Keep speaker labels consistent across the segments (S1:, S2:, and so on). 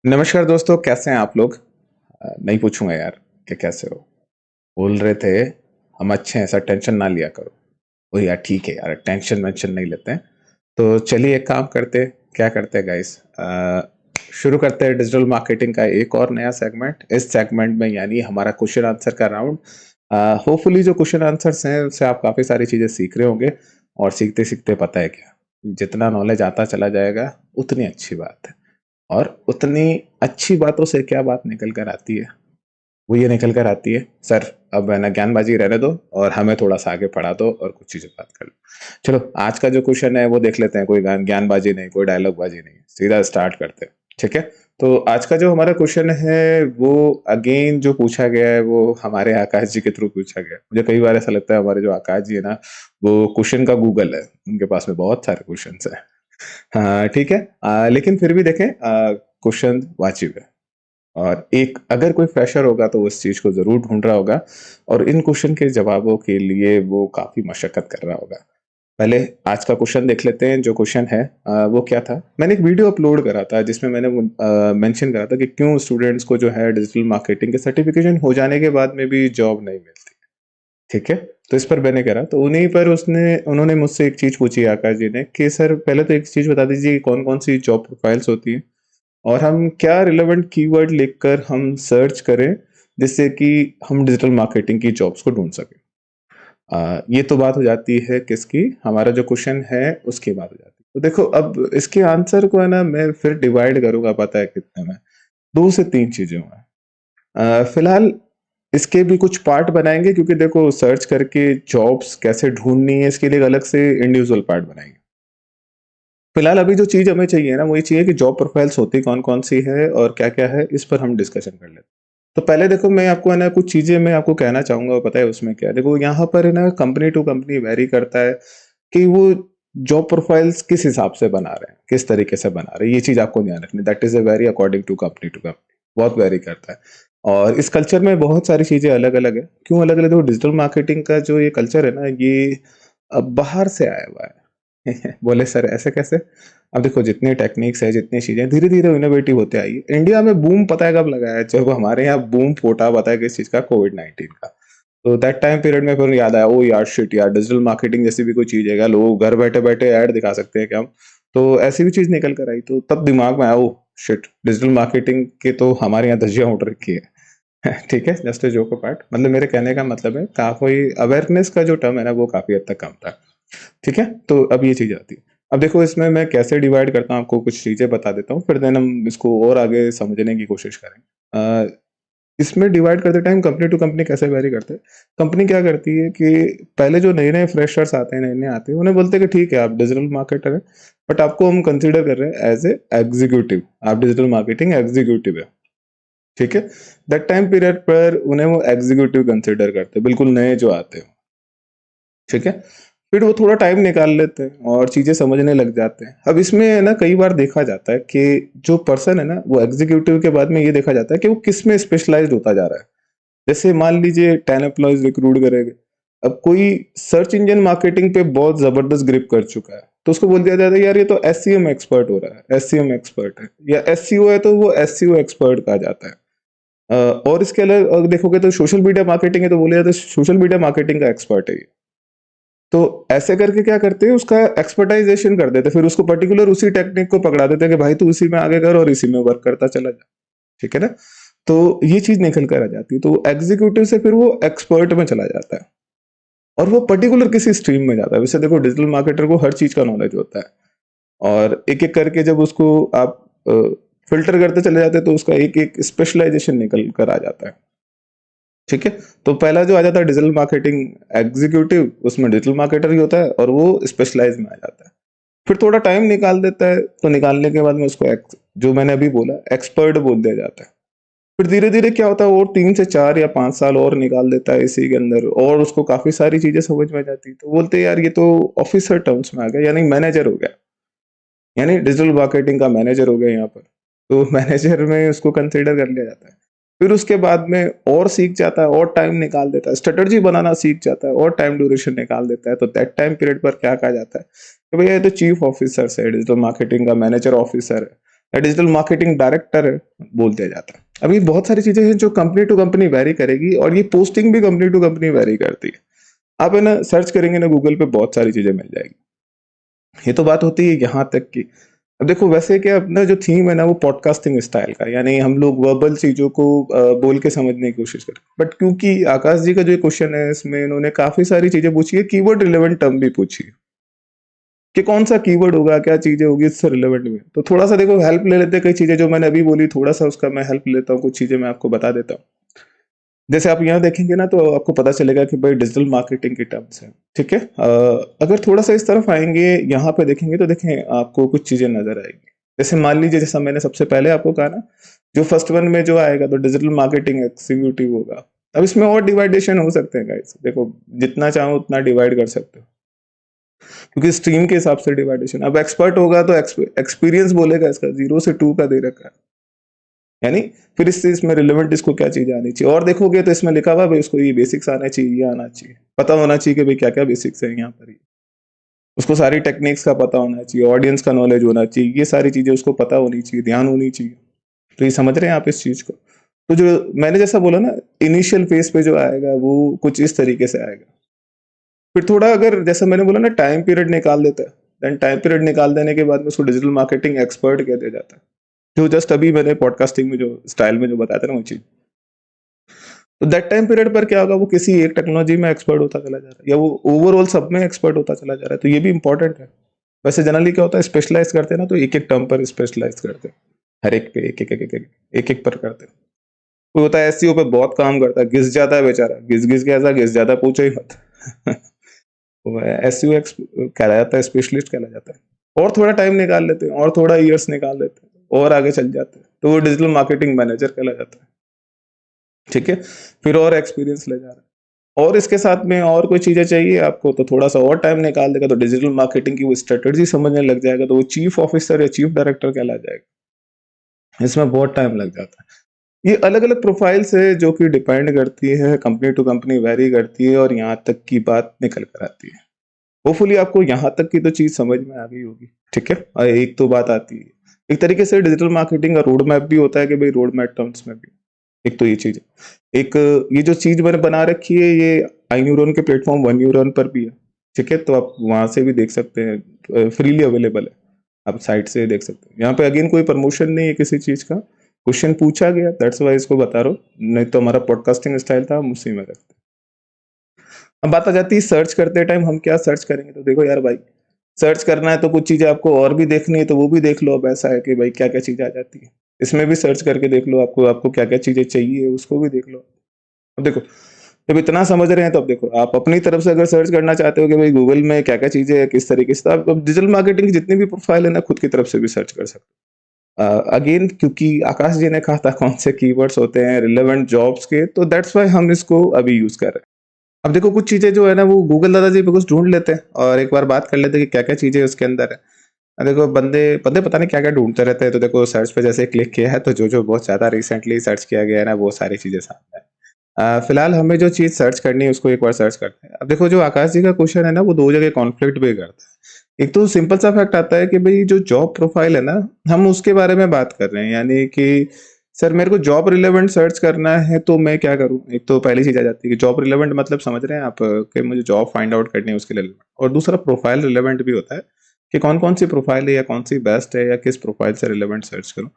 S1: नमस्कार दोस्तों, कैसे हैं आप लोग? नहीं पूछूंगा यार कि कैसे हो। बोल रहे थे हम अच्छे हैं, सर टेंशन ना लिया करो। वो यार ठीक है यार, टेंशन वेंशन नहीं लेते हैं। तो चलिए एक काम करते हैं, क्या करते हैं गाइस, शुरू करते हैं डिजिटल मार्केटिंग का एक और नया सेगमेंट। इस सेगमेंट में यानी हमारा क्वेश्चन आंसर का राउंड। होपफुली जो क्वेश्चन आंसर्स हैं उससे आप काफ़ी सारी चीज़ें सीख रहे होंगे। और सीखते सीखते पता है क्या, जितना नॉलेज आता चला जाएगा उतनी अच्छी बात है। और उतनी अच्छी बातों से क्या बात निकल कर आती है, वो ये निकल कर आती है, सर अब है ना ज्ञानबाजी रहने दो और हमें थोड़ा सा आगे पढ़ा दो और कुछ चीजें बात कर लो। चलो आज का जो क्वेश्चन है वो देख लेते हैं। कोई ज्ञानबाजी नहीं, कोई डायलॉग बाजी नहीं, सीधा स्टार्ट करते हैं। ठीक है। तो आज का जो हमारा क्वेश्चन है वो अगेन जो पूछा गया है वो हमारे आकाश जी के थ्रू पूछा गया है। मुझे कई बार ऐसा लगता है हमारे जो आकाश जी है ना, वो क्वेश्चन का गूगल है। उनके पास में बहुत सारे क्वेश्चन है। हाँ ठीक है। लेकिन फिर भी देखें, क्वेश्चन वाजिब है। और एक अगर कोई फ्रेशर होगा तो वो इस चीज को जरूर ढूंढ रहा होगा और इन क्वेश्चन के जवाबों के लिए वो काफी मशक्कत कर रहा होगा। पहले आज का क्वेश्चन देख लेते हैं। जो क्वेश्चन है वो क्या था। मैंने एक वीडियो अपलोड करा था जिसमें मैंने मेंशन करा था कि क्यों स्टूडेंट्स को जो है डिजिटल मार्केटिंग के सर्टिफिकेशन हो जाने के बाद में भी जॉब नहीं मिलती। ठीक है। तो इस पर मैंने करा तो उन्हीं पर उसने उन्होंने मुझसे एक चीज पूछी आकाश जी ने कि सर पहले तो एक चीज बता दीजिए कौन कौन सी जॉब प्रोफाइल्स होती है और हम क्या रिलेवेंट कीवर्ड लिखकर हम सर्च करें जिससे कि हम डिजिटल मार्केटिंग की जॉब्स को ढूंढ सकें। ये तो बात हो जाती है किसकी, हमारा जो क्वेश्चन है उसकी बात हो जाती है। तो देखो अब इसके आंसर को है ना मैं फिर डिवाइड करूंगा, पता है कितने में, दो से तीन चीजें हैं। फिलहाल इसके भी कुछ पार्ट बनाएंगे क्योंकि देखो सर्च करके जॉब्स कैसे ढूंढनी है इसके लिए एक अलग से इंडिविजुअल पार्ट बनाएंगे। फिलहाल अभी जो चीज हमें चाहिए ना वो ये चाहिए कि जॉब प्रोफाइल्स होती कौन कौन सी है और क्या क्या है, इस पर हम डिस्कशन कर लेते हैं। तो पहले देखो मैं आपको है ना कुछ चीजें मैं आपको कहना चाहूंगा, पता है उसमें क्या है। देखो यहाँ पर है ना कंपनी टू कंपनी वेरी करता है कि वो जॉब प्रोफाइल्स किस हिसाब से बना रहे हैं, किस तरीके से बना रहे हैं। ये चीज आपको ध्यान रखनी, that is a vary according to company, बहुत वेरी करता है। और इस कल्चर में बहुत सारी चीजें अलग अलग है। क्यों अलग अलग? देखो डिजिटल मार्केटिंग का जो ये कल्चर है ना ये अब बाहर से आया हुआ है। बोले सर ऐसे कैसे? अब देखो जितनी टेक्निक्स है, जितनी चीजें धीरे धीरे इनोवेटिव होते आई। इंडिया में बूम पता है कब लगा है? जब हमारे यहाँ बूम फूटा, पता है किस चीज का? कोविड-19 का। तो दैट टाइम पीरियड में फिर याद आया, ओ यार शिट यार, डिजिटल मार्केटिंग जैसी भी कोई चीज है क्या, लोग घर बैठे बैठे ऐड दिखा सकते हैं क्या हम? तो ऐसी भी चीज निकल कर आई तो तब दिमाग में आया, ओ शिट, डिजिटल मार्केटिंग के तो हमारे यहाँ धज्जियां उड़ रखी है। ठीक है, जस्ट जोक पार्ट, मतलब मेरे कहने का मतलब है काफी अवेयरनेस का जो टर्म है ना वो काफी हद तक कम था। ठीक है। तो अब ये चीज आती है। अब देखो इसमें मैं कैसे डिवाइड करता हूँ, आपको कुछ चीजें बता देता हूँ, फिर देन हम इसको और आगे समझने की कोशिश करें। इसमें डिवाइड करते टाइम कंपनी टू कंपनी कैसे वेरी करते हैं। कंपनी क्या करती है कि पहले जो नए नए फ्रेशर्स आते हैं, नए नए आते हैं, उन्हें बोलते हैं कि ठीक है आप डिजिटल मार्केटर हैं बट आपको हम कंसीडर कर रहे हैं एज ए एग्जीक्यूटिव, आप डिजिटल मार्केटिंग एग्जीक्यूटिव है। ठीक है। दैट टाइम पीरियड पर उन्हें वो एग्जीक्यूटिव कंसीडर करते हैं, बिल्कुल नए जो आते हैं। ठीक है। फिर वो थोड़ा टाइम निकाल लेते हैं और चीजें समझने लग जाते हैं। अब इसमें है ना कई बार देखा जाता है कि जो पर्सन है ना वो एग्जीक्यूटिव के बाद में ये देखा जाता है कि वो किस में स्पेशलाइज्ड होता जा रहा है। जैसे मान लीजिए 10 एम्प्लॉयज रिक्रूट करेंगे। अब कोई सर्च इंजन मार्केटिंग पे बहुत जबरदस्त ग्रिप कर चुका है तो उसको बोल दिया जाता है यार ये तो एससीएम एक्सपर्ट हो रहा है, एससीएम एक्सपर्ट है, या एससीओ है तो वो एससीओ एक्सपर्ट कहा जाता है। और इसके अलावा अगर देखोगे तो सोशल मीडिया मार्केटिंग है तो बोले जाता है सोशल मीडिया मार्केटिंग का एक्सपर्ट है ये। तो ऐसे करके क्या करते हैं उसका एक्सपर्टाइजेशन कर देते हैं, फिर उसको पर्टिकुलर उसी टेक्निक को पकड़ा देते हैं कि भाई तू इसी में आगे कर और इसी में वर्क करता चला जा। ठीक है ना। तो ये चीज निकल कर आ जाती है, तो एग्जीक्यूटिव से फिर वो एक्सपर्ट में चला जाता है और वो पर्टिकुलर किसी स्ट्रीम में जाता है। वैसे देखो डिजिटल मार्केटर को हर चीज का नॉलेज होता है और एक एक करके जब उसको आप फिल्टर करते चले जाते हैं तो उसका एक एक स्पेशलाइजेशन निकल कर आ जाता है। ठीक है। तो पहला जो आ जाता है डिजिटल मार्केटिंग एग्जीक्यूटिव, उसमें डिजिटल मार्केटर ही होता है और वो स्पेशलाइज में आ जाता है। फिर थोड़ा टाइम निकाल देता है तो निकालने के बाद में उसको जो मैंने अभी बोला एक्सपर्ट बोल दिया जाता है। फिर धीरे धीरे क्या होता है और 3 से 4 या 5 साल और निकाल देता है इसी के अंदर और उसको काफी सारी चीजें समझ में जाती है तो बोलते हैं यार ये तो ऑफिसर टर्म्स में आ गया, यानी मैनेजर हो गया, यानी डिजिटल मार्केटिंग का मैनेजर हो गया यहाँ पर। तो मैनेजर में उसको कंसिडर कर लिया जाता है। फिर उसके बाद में और सीख जाता है और टाइम निकाल देता है, स्ट्रेटजी बनाना सीख जाता है और टाइम ड्यूरेशन निकाल देता है। तो दैट टाइम पीरियड पर क्या कहा जाता है कि भैया ये तो चीफ ऑफिसर है, डिजिटल मार्केटिंग का मैनेजर ऑफिसर है। या डिजिटल मार्केटिंग डायरेक्टर है, बोल दिया जाता है। अभी बहुत सारी चीजें हैं जो कंपनी टू कंपनी वेरी करेगी, और ये पोस्टिंग भी कंपनी टू कंपनी वेरी करती है। आप है ना सर्च करेंगे ना गूगल पे, बहुत सारी चीजें मिल जाएगी। ये तो बात होती है यहाँ तक की। अब देखो वैसे क्या अपना जो थीम है ना वो पॉडकास्टिंग स्टाइल का, यानी हम लोग वर्बल चीजों को बोल के समझने की कोशिश करें। बट क्योंकि आकाश जी का जो क्वेश्चन है इसमें इन्होंने काफी सारी चीजें पूछी है, कीवर्ड रिलेवेंट टर्म भी पूछी है कि कौन सा कीवर्ड होगा, क्या चीजें होगी इससे रिलेवेंट में। तो थोड़ा सा देखो हेल्प ले लेते हैं, कई चीजें जो मैंने अभी बोली थोड़ा सा उसका मैं हेल्प लेता हूँ, कुछ चीजें मैं आपको बता देता हूँ। जैसे आप यहाँ देखेंगे ना तो आपको पता चलेगा कि भाई डिजिटल मार्केटिंग की टर्म्स है, ठीक है। अगर थोड़ा सा इस तरफ आएंगे, यहाँ पे देखेंगे तो देखें आपको कुछ चीजें नजर आएंगी। जैसे मान लीजिए, जैसा मैंने सबसे पहले आपको कहा ना, जो फर्स्ट वन में जो आएगा तो डिजिटल मार्केटिंग एग्जीक्यूटिव होगा। अब इसमें और डिवाइडेशन हो सकते हैं गाइस, देखो जितना चाहो उतना डिवाइड कर सकते हो, क्योंकि स्ट्रीम के हिसाब से डिवाइडेशन। अब एक्सपर्ट होगा तो एक्सपीरियंस बोलेगा, इसका 0 से 2 का दे रखा है, यानी फिर इस चीज में रिलेवेंट इसको क्या चीजें आनी चाहिए। और देखोगे तो इसमें लिखा हुआ भाई उसको ये बेसिक्स आना चाहिए, ये आना चाहिए, पता होना चाहिए कि भाई क्या क्या बेसिक्स है यहाँ पर। उसको सारी टेक्निक्स का पता होना चाहिए, ऑडियंस का नॉलेज होना चाहिए, ये सारी चीजें उसको पता होनी चाहिए, ध्यान होनी चाहिए। तो ये समझ रहे हैं आप इस चीज को। तो जो मैंने जैसा बोला ना, इनिशियल फेज पे जो आएगा वो कुछ इस तरीके से आएगा। फिर थोड़ा अगर जैसा मैंने बोला ना टाइम पीरियड निकाल देता है, देन टाइम पीरियड निकाल देने के बाद में उसको डिजिटल मार्केटिंग एक्सपर्ट कह दिया जाता है। जो जस्ट अभी मैंने पॉडकास्टिंग में जो स्टाइल में जो बताया था ना वो चीज। तो दैट टाइम पीरियड पर क्या होगा, वो किसी एक टेक्नोलॉजी में एक्सपर्ट होता चला जा रहा है, या वो ओवरऑल सब में एक्सपर्ट होता चला जा रहा है। तो ये भी इंपॉर्टेंट है। वैसे जनरली क्या होता है, स्पेशलाइज करते हैं ना तो एक एक टर्म पर स्पेशलाइज करते हैं, हर एक पे एक एक पर करते हैं। कोई होता है एसईओ पे बहुत काम करता है, घिस जाता है बेचारा, घिस घिस के ऐसा घिस जाता है, पूछो ही मत। वो एसईओ कहला जाता है, स्पेशलिस्ट कहला जाता है। और थोड़ा टाइम निकाल लेते हैं, और थोड़ा ईयर्स निकाल लेते हैं, और आगे चल जाते हैं, तो वो डिजिटल मार्केटिंग मैनेजर कहला जाता है, ठीक है। फिर और एक्सपीरियंस ले जा रहा है, और इसके साथ में और कोई चीजें चाहिए आपको तो थोड़ा सा और टाइम निकाल देगा, तो डिजिटल मार्केटिंग की वो स्ट्रेटेजी समझने लग जाएगा, तो वो चीफ ऑफिसर या चीफ डायरेक्टर कहला जाएगा। इसमें बहुत टाइम लग जाता है। ये अलग अलग प्रोफाइल्स है जो कि डिपेंड करती है, कंपनी टू कंपनी वेरी करती है, और यहाँ तक की बात निकल कर आती है। होपफुली आपको यहाँ तक की तो चीज समझ में आ गई होगी, ठीक है। और एक तो बात आती है, एक तरीके से डिजिटल मार्केटिंग का रोड मैप भी होता है कि भाई रोड मैप टर्म्स में भी, एक तो ये चीज है। एक ये जो चीज मैंने बना रखी है ये आई न्यूरॉन के प्लेटफॉर्म वन न्यूरॉन पर भी है, ठीक है। तो आप वहां से भी देख सकते हैं, फ्रीली अवेलेबल है, आप साइट से देख सकते हैं। यहाँ पे अगेन कोई प्रमोशन नहीं है किसी चीज का, क्वेश्चन पूछा गया दैट्स वाई इसको बता रहा हूँ, नहीं तो हमारा पॉडकास्टिंग स्टाइल था हम उसी में रखते। अब बात आ जाती है सर्च करते टाइम हम क्या सर्च करेंगे। तो देखो यार भाई, सर्च करना है तो कुछ चीजें आपको और भी देखनी है तो वो भी देख लो। अब ऐसा है कि भाई क्या क्या चीजें आ जाती है, इसमें भी सर्च करके देख लो, आपको आपको क्या क्या चीजें चाहिए उसको भी देख लो। अब देखो जब इतना समझ रहे हैं तो अब देखो आप अपनी तरफ से अगर सर्च करना चाहते हो कि भाई गूगल में क्या क्या चीजें हैं किस तरीके से, तो आप डिजिटल मार्केटिंग की जितनी भी प्रोफाइल है ना खुद की तरफ से भी सर्च कर सकते हो। अगेन क्योंकि आकाश जी ने कहा था कौन से कीवर्ड्स होते हैं रिलेवेंट जॉब्स के, तो दैट्स वाई हम इसको अभी यूज कर रहे हैं। अब देखो कुछ चीजें जो है ना वो गूगल दादाजी पे कुछ ढूंढ लेते हैं और एक बार बात कर लेते हैं कि क्या क्या चीजें उसके अंदर है। अब देखो बंदे बंदे पता नहीं क्या क्या ढूंढते रहते हैं। तो देखो सर्च पे जैसे क्लिक किया है तो जो जो बहुत ज्यादा रिसेंटली सर्च किया गया है ना वो सारी चीजें सामने है। फिलहाल हमें जो चीज सर्च करनी है उसको एक बार सर्च करते हैं। अब देखो जो आकाश जी का क्वेश्चन है ना वो दो जगह कॉन्फ्लिक्ट भी करता है। एक तो सिंपल सा फैक्ट आता है कि भाई जो जॉब प्रोफाइल है ना हम उसके बारे में बात कर रहे हैं, यानी कि सर मेरे को जॉब रिलेवेंट सर्च करना है तो मैं क्या करूं। एक तो पहली चीज आ जाती है कि जॉब रिलेवेंट मतलब समझ रहे हैं आप कि मुझे जॉब फाइंड आउट करनी है उसके लिए relevant। और दूसरा प्रोफाइल रिलेवेंट भी होता है कि कौन कौन सी प्रोफाइल है या कौन सी बेस्ट है या किस प्रोफाइल से रिलेवेंट सर्च करूं।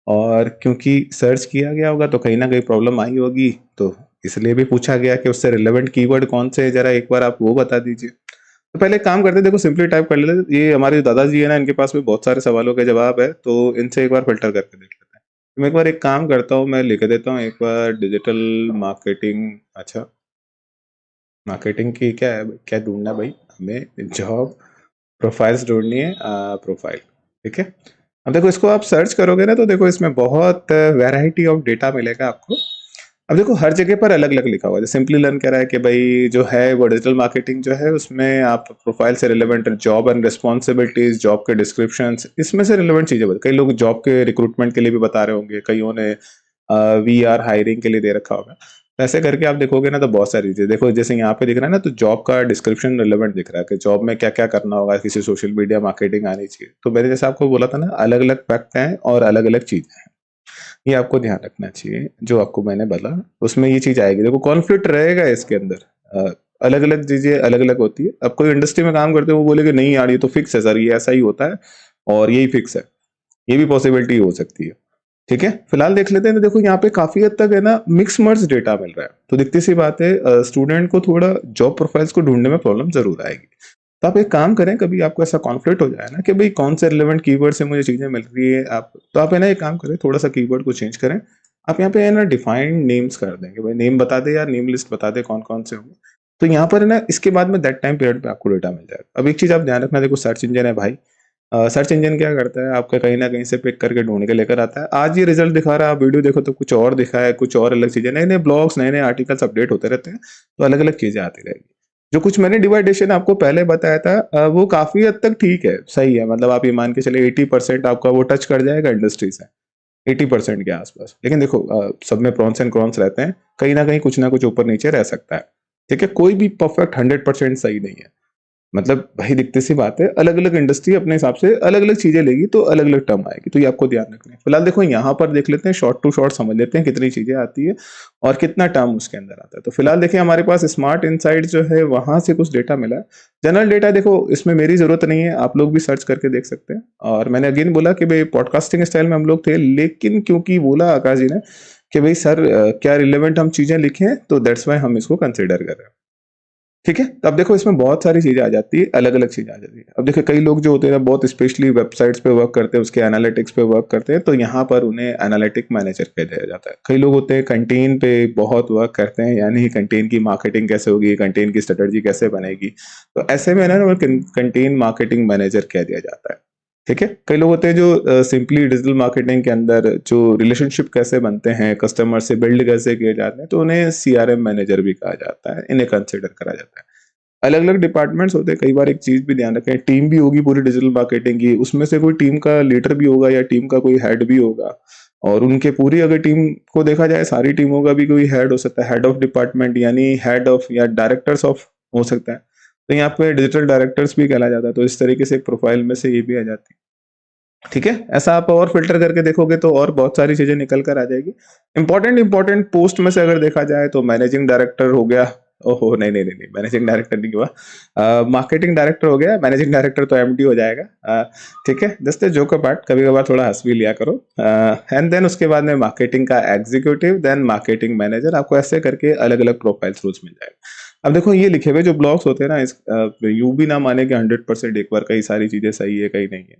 S1: और क्योंकि सर्च किया गया होगा तो कहीं ना कहीं प्रॉब्लम आई होगी, तो इसलिए भी पूछा गया कि उससे रिलेवेंट कीवर्ड कौन से है, जरा एक बार आप वो बता दीजिए। तो पहले एक काम करते हैं, देखो सिंपली टाइप कर लेते, ये हमारे दादाजी है ना इनके पास में बहुत सारे सवालों के जवाब है, तो इनसे एक बार फिल्टर करके देख लेते हैं। तो मैं एक बार एक काम करता हूँ, मैं लिख देता हूँ एक बार डिजिटल मार्केटिंग। अच्छा मार्केटिंग की क्या है, क्या ढूंढना है भाई हमें, जॉब प्रोफाइल्स ढूंढनी है, प्रोफाइल, ठीक है। अब देखो इसको आप सर्च करोगे ना तो देखो इसमें बहुत वैरायटी ऑफ डेटा मिलेगा आपको। अब देखो हर जगह पर अलग अलग लिखा हुआ है। सिंपली लर्न कह रहा है कि भाई जो है वो डिजिटल मार्केटिंग जो है उसमें आप प्रोफाइल से relevant job and responsibilities, job के डिस्क्रिप्शंस, इसमें से रिलेवेंट चीजें बता। कई लोग जॉब के रिक्रूटमेंट के लिए भी बता रहे होंगे, कईयों ने वी आर हायरिंग के लिए दे रखा होगा। तो ऐसे करके आप देखोगे ना तो बहुत सारी चीज़ें देखो, जैसे यहाँ पे दिख रहा है ना, तो जॉब का डिस्क्रिप्शन रिलेवेंट दिख रहा है कि जॉब में क्या क्या करना होगा, किसी सोशल मीडिया मार्केटिंग आनी चाहिए। तो मैंने जैसे आपको बोला था ना, अलग अलग फैक्ट हैं और अलग अलग चीज़ें हैं, ये आपको ध्यान रखना चाहिए। जो आपको मैंने बोला उसमें ये चीज़ आएगी, देखो कॉन्फ्लिक्ट रहेगा इसके अंदर। अलग अलग चीज़ें अलग अलग होती है। अब कोई इंडस्ट्री में काम करते हो वो बोलेगे नहीं यार ये तो फिक्स है सर, ये ऐसा ही होता है और यही फिक्स है, ये भी पॉसिबिलिटी हो सकती है। ठीक है, फिलहाल देख लेते हैं। तो देखो यहाँ पे काफी हद तक है ना मिक्स मर्ज डेटा मिल रहा है, तो दिखती सी बात है स्टूडेंट को थोड़ा जॉब प्रोफाइल्स को ढूंढने में प्रॉब्लम जरूर आएगी। तो आप एक काम करें, कभी आपको ऐसा कॉन्फ्लिक्ट हो जाए ना कि भाई कौन से रिलेवेंट कीवर्ड से मुझे चीजें मिल रही है, आप तो आप है ना एक काम करें, थोड़ा सा कीवर्ड को चेंज करें। आप यहाँ पे है ना डिफाइंड नेम्स कर देंगे, भाई नेम बता दे यार, नेम लिस्ट बता दे कौन कौन से होंगे। तो यहाँ पर है ना इसके बाद में दैट टाइम पीरियड पे आपको डेटा मिल जाएगा। अब एक चीज आप ध्यान रखना, देखो सर्च इंजन है भाई, सर्च इंजन क्या करता है, आपका कहीं ना कहीं से पिक करके ढूंढ के लेकर आता है। आज ये रिजल्ट दिखा रहा है, आप वीडियो देखो तो कुछ और दिखा है, कुछ और अलग चीजें, नए नए ब्लॉग्स नए नए आर्टिकल्स अपडेट होते रहते हैं, तो अलग अलग चीजें आती रहेगी। जो कुछ मैंने डिवाइडेशन आपको पहले बताया था वो काफी हद तक ठीक है, सही है। मतलब आप ये मान के चले 80% आपका वो टच कर जाएगा इंडस्ट्री से, 80% के आसपास। लेकिन देखो सब में प्रॉन्स एंड कॉन्स रहते हैं, कहीं ना कुछ ऊपर नीचे रह सकता है। ठीक है, कोई भी परफेक्ट 100% सही नहीं है। मतलब भाई दिखती सी बात है, अलग अलग इंडस्ट्री अपने हिसाब से अलग अलग चीजें लेगी, तो अलग अलग टर्म आएगी, तो ये आपको ध्यान रखना है। फिलहाल देखो यहाँ पर देख लेते हैं, शॉर्ट टू शॉर्ट समझ लेते हैं कितनी चीजें आती है और कितना टर्म उसके अंदर आता है। तो फिलहाल देखिए हमारे पास स्मार्ट इनसाइट जो है वहां से कुछ डेटा मिला है। जनरल डेटा देखो इसमें मेरी जरूरत नहीं है, आप लोग भी सर्च करके देख सकते हैं। और मैंने अगेन बोला कि भाई पॉडकास्टिंग स्टाइल में हम लोग थे, लेकिन क्योंकि बोला आकाश जी ने कि भाई सर क्या रिलेवेंट हम चीजें लिखें, तो दैट्स वाई हम इसको कंसिडर कर रहे हैं। ठीक है, तो अब देखो इसमें बहुत सारी चीजें आ जाती है, अलग अलग चीजें आ जाती है। अब देखो कई लोग जो होते हैं ना बहुत स्पेशली वेबसाइट्स पे वर्क करते हैं, उसके एनालिटिक्स पे वर्क करते हैं, तो यहाँ पर उन्हें एनालिटिक मैनेजर कह दिया जाता है। कई लोग होते हैं कंटेन पे बहुत वर्क करते हैं, यानी कंटेन की मार्केटिंग कैसे होगी, कंटेन की स्ट्रेटजी कैसे बनेगी, तो ऐसे में ना कंटेन मार्केटिंग मैनेजर कह दिया जाता है। ठीक है, कई लोग होते हैं जो सिंपली डिजिटल मार्केटिंग के अंदर जो रिलेशनशिप कैसे बनते हैं, कस्टमर से बिल्ड कैसे किए जाते हैं, तो उन्हें सीआरएम मैनेजर भी कहा जाता है, इन्हें कंसिडर करा जाता है। अलग अलग डिपार्टमेंट्स होते हैं। कई बार एक चीज भी ध्यान रखें, टीम भी होगी पूरी डिजिटल मार्केटिंग की, उसमें से कोई टीम का लीडर भी होगा या टीम का कोई हेड भी होगा, और उनके पूरी अगर टीम को देखा जाए सारी टीमों का भी कोई हेड हो सकता है, हेड ऑफ डिपार्टमेंट यानी हेड ऑफ या डायरेक्टर्स ऑफ हो सकता है, तो यहाँ पे डिजिटल डायरेक्टर्स भी कहला जाता है। तो इस तरीके से एक प्रोफाइल में से ये भी आ जाती है। ठीक है, ऐसा आप और फिल्टर करके देखोगे तो और बहुत सारी चीजें निकल कर आ जाएगी। इंपॉर्टेंट पोस्ट में से अगर देखा जाए तो मैनेजिंग डायरेक्टर हो गया, ओहो नहीं नहीं नहीं नहीं, मैनेजिंग डायरेक्टर नहीं हुआ, मार्केटिंग डायरेक्टर हो गया, मैनेजिंग डायरेक्टर तो एमडी हो जाएगा। ठीक है, जस्ट जोक पार्ट, कभी कभार थोड़ा हंस भी लिया करो। एंड देन उसके बाद में मार्केटिंग का एग्जीक्यूटिव, देन मार्केटिंग मैनेजर, आपको ऐसे करके अलग अलग प्रोफाइल्स रोज मिल जाएगा। अब देखो ये लिखे हुए जो ब्लॉग्स होते हैं ना, इस यू भी ना माने कि 100% एक बार कई सारी चीजें सही है कई नहीं है,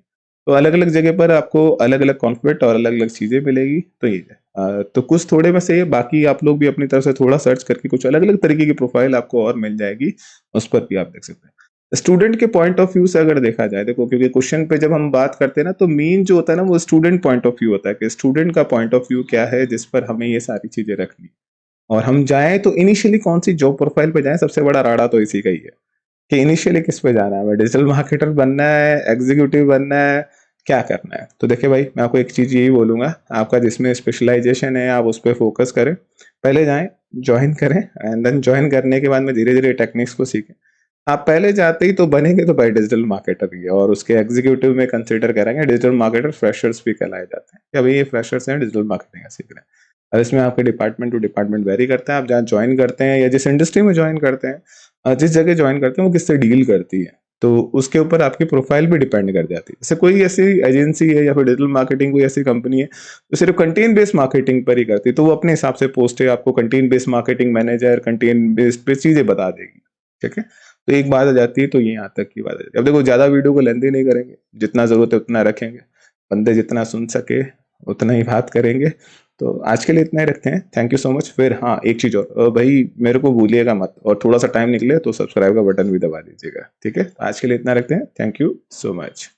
S1: तो अलग अलग जगह पर आपको अलग अलग कॉन्फ्लिक्ट और अलग अलग चीजें मिलेगी, तो ये है। तो कुछ थोड़े में से, बाकी आप लोग भी अपनी तरफ से थोड़ा सर्च करके कुछ अलग अलग तरीके की प्रोफाइल आपको और मिल जाएगी, उस पर भी आप देख सकते हैं। स्टूडेंट के पॉइंट ऑफ व्यू से अगर देखा जाए, देखो क्योंकि क्वेश्चन पे जब हम बात करते हैं ना, तो मेन जो होता है ना वो स्टूडेंट पॉइंट ऑफ व्यू होता है कि स्टूडेंट का पॉइंट ऑफ व्यू क्या है जिस पर हमें ये सारी चीजें रखनी, और हम जाएं तो इनिशियली कौन सी जॉब प्रोफाइल पे जाएं। सबसे बड़ा राड़ा तो इसी का ही है कि इनिशियली किस पे जाना है, हमें डिजिटल मार्केटर बनना है, एग्जीक्यूटिव बनना है, क्या करना है। तो देखिए भाई मैं आपको एक चीज यही बोलूंगा, आपका जिसमें स्पेशलाइजेशन है आप उस पर फोकस करें, पहले जाएं, ज्वाइन करें, एंड देन ज्वाइन करने के बाद में धीरे धीरे टेक्निक्स को सीखें। आप पहले जाते ही तो बनेंगे तो भाई डिजिटल मार्केटर ही है, और उसके एग्जीक्यूटिव में कंसिडर करेंगे डिजिटल मार्केटर, फ्रेशर्स भी कहलाए जाते हैं कि भाई ये फ्रेशर्स हैं डिजिटल मार्केटिंग सीख रहे हैं। और इसमें आपके डिपार्टमेंट टू डिपार्टमेंट वेरी करता है, आप जहाँ ज्वाइन करते हैं या जिस इंडस्ट्री में ज्वाइन करते हैं, जिस जगह ज्वाइन करते हैं वो किससे डील करती है, तो उसके ऊपर आपकी प्रोफाइल भी डिपेंड कर जाती है। जैसे कोई ऐसी एजेंसी है या फिर डिजिटल मार्केटिंग कोई ऐसी कंपनी है जो सिर्फ कंटेंट बेस्ड मार्केटिंग पर ही करती है, तो वो अपने हिसाब से पोस्ट है आपको content based marketing manager, content based पे चीजें बता देगी। ठीक है, तो एक बात आ जाती है, तो ये यहाँ तक की बात आ जाती है। अब देखो ज्यादा वीडियो को लेंदी नहीं करेंगे, जितना जरूरत है उतना रखेंगे, बंदे जितना सुन सके उतना ही बात करेंगे। तो आज के लिए इतना ही रखते हैं, थैंक यू सो मच। फिर हाँ एक चीज और, भाई मेरे को भूलिएगा मत, और थोड़ा सा टाइम निकले तो सब्सक्राइब का बटन भी दबा दीजिएगा। ठीक है, आज के लिए इतना रखते हैं, थैंक यू सो मच।